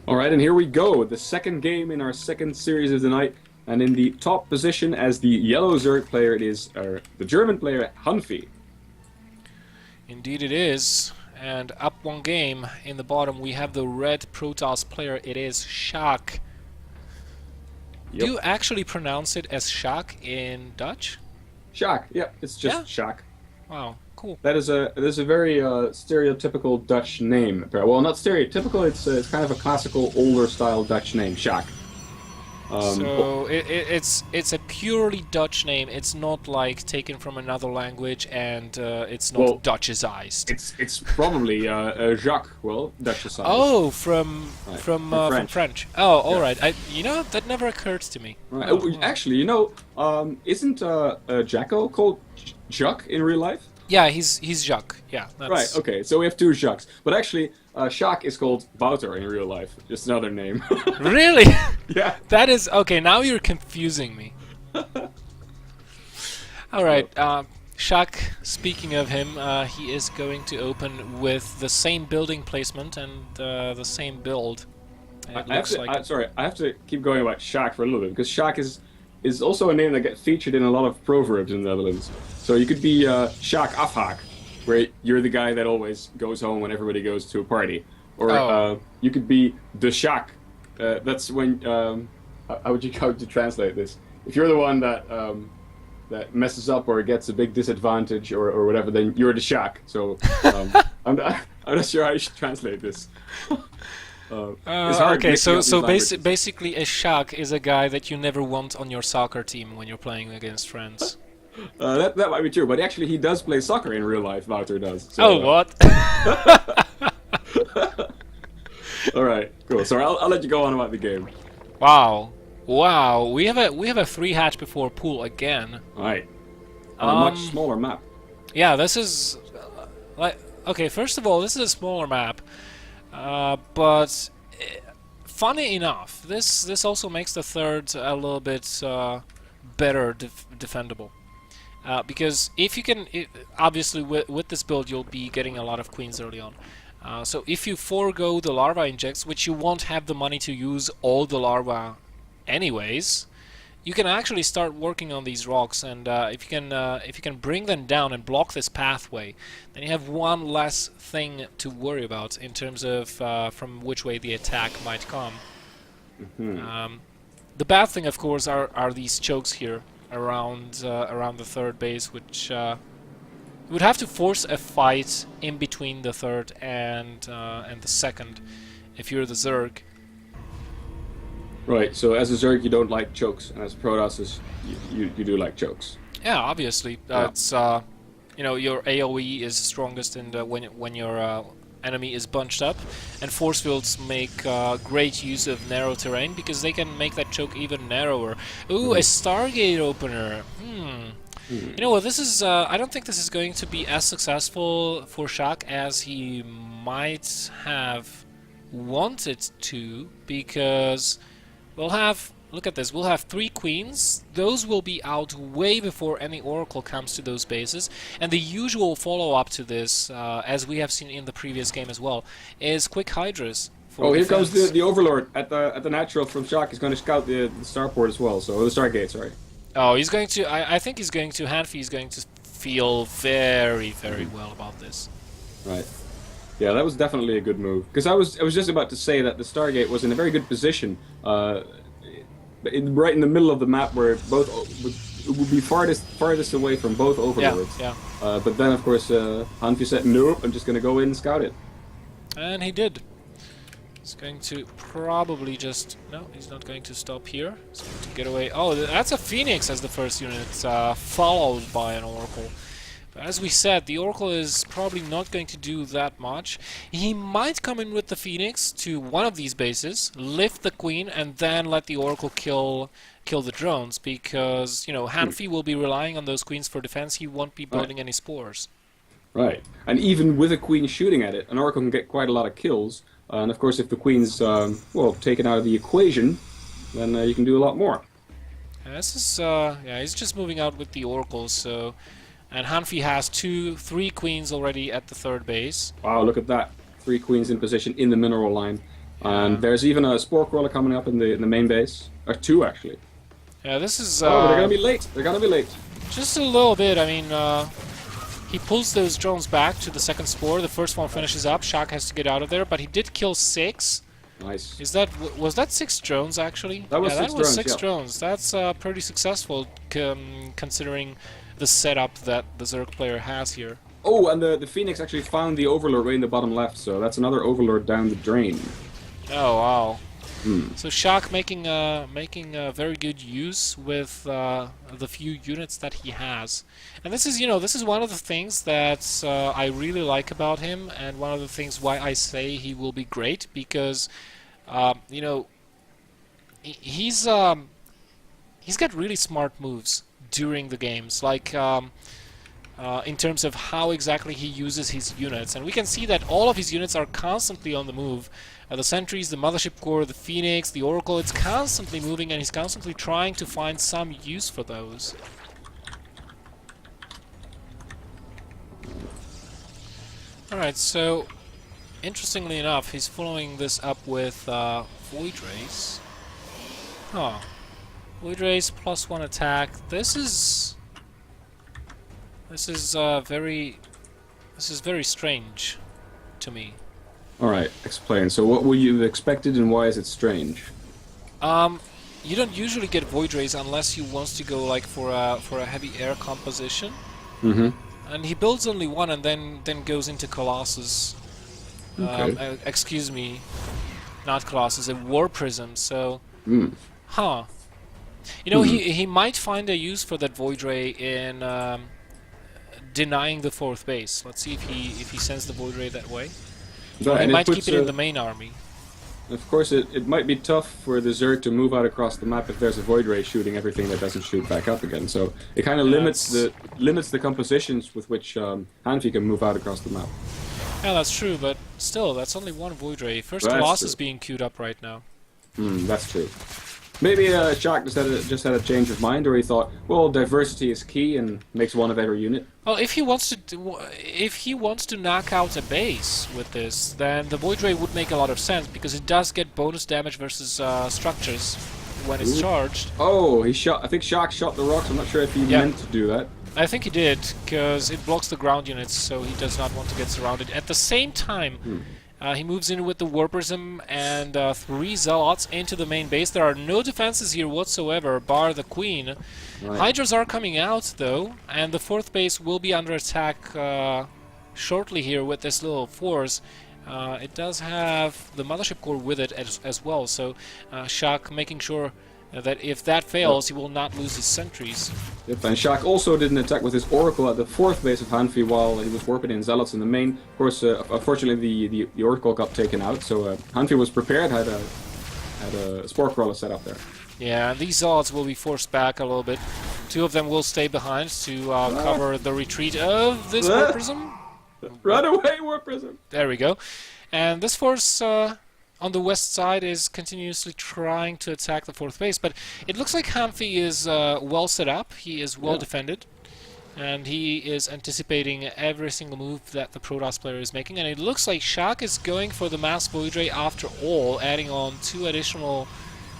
All right, and here we go. The second game in our second series of the night. And in the top position as the yellow Zerg player, it is the German player HaNfy. Indeed it is. And up one game in the bottom we have the red Protoss player. It is Sjaak. Yep. Do you actually pronounce it as Sjaak in Dutch? Sjaak, yeah, it's just Yeah? Sjaak. Wow, cool. That is a very stereotypical Dutch name. Well, not stereotypical. It's kind of a classical, older style Dutch name, Sjaak. So it's a purely Dutch name. It's not like taken from another language, and it's not Well, Dutchized. it's probably Jacques. Well, Dutchized. Oh, from Right, from from from French. French. Oh, all Yeah. right. That never occurred to me. Right. Oh, Oh, wow. actually, isn't Jacko called Jacques in real life? Yeah, he's Jacques. Yeah, Right. that's Okay. So we have two Jacques, but actually, Sjaak is called Wouter in real life. Just another name. really. Yeah. That is okay. Now you're confusing me. All right, Sjaak. Speaking of him, he is going to open with the same building placement and the same build. It looks like. Sorry, I have to keep going about Sjaak for a little bit because Sjaak is also a name that gets featured in a lot of proverbs in the Netherlands. So you could be Sjaak afhaak, where you're the guy that always goes home when everybody goes to a party, or Oh. you could be the Sjaak. That's when how would you translate this? If you're the one that messes up or gets a big disadvantage or whatever, then you're the Sjaak. So I'm not sure how you should translate this. It's hard Okay, mixing so up these languages. basically, a Sjaak is a guy that you never want on your soccer team when you're playing against friends. That might be true, but actually he does play soccer in real life. Wouter does. So, Oh, what? all right, cool. So I'll let you go on about the game. Wow, wow. We have a 3 hatch before pool again. All right, on a much Um, smaller map. Yeah, this is like okay. First of all, this is a smaller map, but funny enough, this also makes the third a little bit better defendable. Because if you can, obviously with this build you'll be getting a lot of queens early on. So if you forego the larva injects, which you won't have the money to use all the larva anyways, you can actually start working on these rocks, and if you can bring them down and block this pathway, then you have one less thing to worry about in terms of from which way the attack might come. The bad thing, of course, are these chokes here around around the third base, which would have to force a fight in between the third and the second if you're the Zerg. Right. So as a Zerg, you don't like chokes, and as a Protoss, you do like chokes. Yeah, obviously. Yeah. It's you know, your AOE is strongest in the, when your enemy is bunched up, and force fields make great use of narrow terrain because they can make that choke even narrower. Ooh, a Stargate opener. You know what? This is. I don't think this is going to be as successful for Sjaak as he might have wanted to, because we'll have. Look at this. We'll have 3 queens. Those will be out way before any oracle comes to those bases. And the usual follow-up to this, as we have seen in the previous game as well, is quick hydras. For Oh, here comes defense. the Overlord at the natural from Sjaak. He's going to scout the starport as well. So the Stargate, sorry. Oh, he's going to. I think he's going to. HaNfy is going to feel very, very well about this. Right. Yeah, that was definitely a good move. Because I was just about to say that the Stargate was in a very good position, right in the middle of the map, where both it would be farthest away from both Overlords. Yeah. But then, of course, HaNfy said, "Nope, I'm just going to go in and scout it." And he did. He's going to probably just... No, he's not going to stop here. He's going to get away. Oh, that's a Phoenix as the first unit, followed by an Oracle. But as we said, the Oracle is probably not going to do that much. He might come in with the Phoenix to one of these bases, lift the Queen, and then let the Oracle kill the drones, because, you know, HaNfy will be relying on those Queens for defense. He won't be building any spores. Right. And even with a Queen shooting at it, an Oracle can get quite a lot of kills. And of course, if the Queen's well taken out of the equation, then you can do a lot more. This is yeah, he's just moving out with the Oracle, so... And HaNfy has 3 queens already at the third base. Wow, look at that. 3 queens in position in the mineral line. And there's even a Spore Crawler coming up in the main base. Or 2, actually. Yeah, this is... oh, but they're gonna be late. They're gonna be late. Just a little bit. I mean, he pulls those drones back to the second Spore. The first one finishes up. Sjaak has to get out of there, but he did kill 6. Nice. Is that was that 6 drones actually? That was yeah, 6 that was drones, 6 yeah. drones. That's pretty successful considering the setup that the Zerg player has here. Oh, and the Phoenix actually found the Overlord way in the bottom left, so that's another Overlord down the drain. Oh wow! So Sjaak making very good use with the few units that he has, and this is this is one of the things that I really like about him, and one of the things why I say he will be great because he's got really smart moves during the games, like in terms of how exactly he uses his units, and we can see that all of his units are constantly on the move. The sentries, the mothership core, the Phoenix, the Oracle, it's constantly moving and he's constantly trying to find some use for those. Alright, so interestingly enough, he's following this up with Void Race. Huh. Void Race +1 attack. This is very strange to me. Alright, explain. So what would you have expected and why is it strange? You don't usually get Void Rays unless you want to go like for a heavy air composition. And he builds only 1 and then goes into Colossus. Okay. Excuse me, not Colossus, a War Prism. So, huh? He might find a use for that Void Ray in denying the 4th base. Let's see if he sends the Void Ray that way. Or he might keep it in the main army. Of course, it might be tough for the Zerg to move out across the map if there's a Void Ray shooting everything that doesn't shoot back up again. So it kind of limits the compositions with which HaNfy can move out across the map. Yeah, that's true, but still, that's only 1 Void Ray. First Colossus being queued up right now. That's true. Maybe Sjaak just had a change of mind, or he thought, well, diversity is key and makes 1 of every unit. Well, if he wants to knock out a base with this, then the Void Ray would make a lot of sense because it does get bonus damage versus structures when it's charged. Oh, I think Sjaak shot the rocks. I'm not sure if he meant to do that. I think he did because it blocks the ground units, so he does not want to get surrounded. At the same time. He moves in with the War Prism and 3 Zealots into the main base. There are no defenses here whatsoever, bar the Queen. Right. Hydras are coming out, though, and the 4th base will be under attack shortly here with this little force. It does have the Mothership Core with it as well, so Sjaak making sure that if that fails, he will not lose his sentries. Yep, and Sjaak also did an attack with his Oracle at the 4th base of HaNfy while he was warping in Zealots in the main. Of course, unfortunately, the Oracle got taken out, so HaNfy was prepared, had a Spore Crawler set up there. Yeah, and these Zealots will be forced back a little bit. 2 of them will stay behind to cover the retreat of this War Prism. Run away, War Prism! There we go. And this force on the west side is continuously trying to attack the 4th base, but it looks like HaNfy is well set up, he is well defended, and he is anticipating every single move that the Protoss player is making, and it looks like Sjaak is going for the Mass Void Ray after all, adding on 2 additional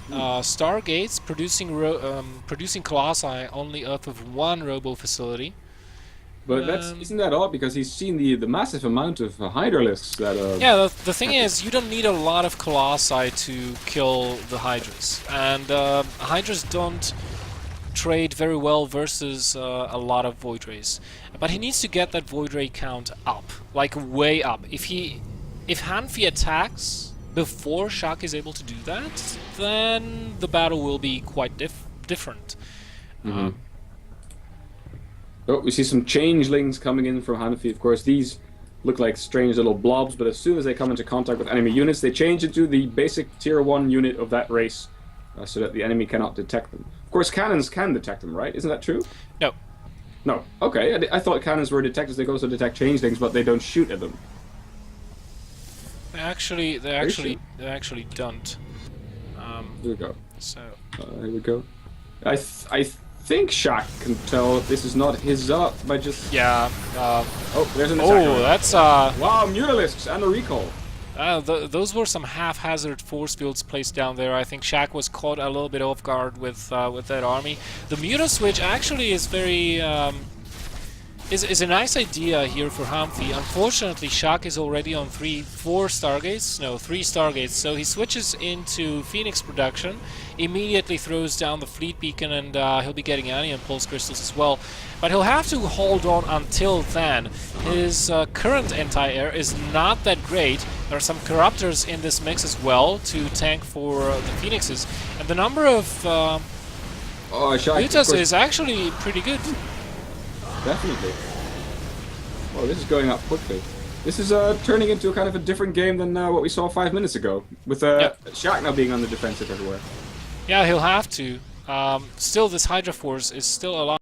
Stargates, producing Colossi only off of 1 Robo facility. But isn't that odd? Because he's seen the massive amount of Hydralisks that... yeah, the thing is, you don't need a lot of Colossi to kill the Hydras. And Hydras don't trade very well versus a lot of Void Rays. But he needs to get that Void Ray count up, like way up. If HaNfy attacks before Sjaak is able to do that, then the battle will be quite different. Oh, we see some changelings coming in from HaNfy. Of course, these look like strange little blobs, but as soon as they come into contact with enemy units, they change into the basic tier 1 unit of that race, so that the enemy cannot detect them. Of course, cannons can detect them, right? Isn't that true? No. No. Okay, I thought cannons were detectors. They also detect changelings, but they don't shoot at them. They actually don't. Here we go. So. Here we go. I think Sjaak can tell if this is not his Zealot by just... Yeah. oh, there's an attack. Oh, that's... Wow, Mutalisks and a recall. Those were some haphazard force fields placed down there. I think Sjaak was caught a little bit off guard with that army. The Muta switch actually is very is a nice idea here for HaNfy. Unfortunately, Sjaak is already on 3 Stargates, so he switches into Phoenix production, immediately throws down the fleet beacon, and he'll be getting Anion Pulse Crystals as well. But he'll have to hold on until then. His current anti-air is not that great. There are some Corruptors in this mix as well to tank for the Phoenixes, and the number of Mutas is actually pretty good. Definitely. Well, this is going up quickly. This is turning into a kind of a different game than what we saw 5 minutes ago, with Sjaak now being on the defensive everywhere. Yeah, he'll have to. Still, this Hydra Force is still alive.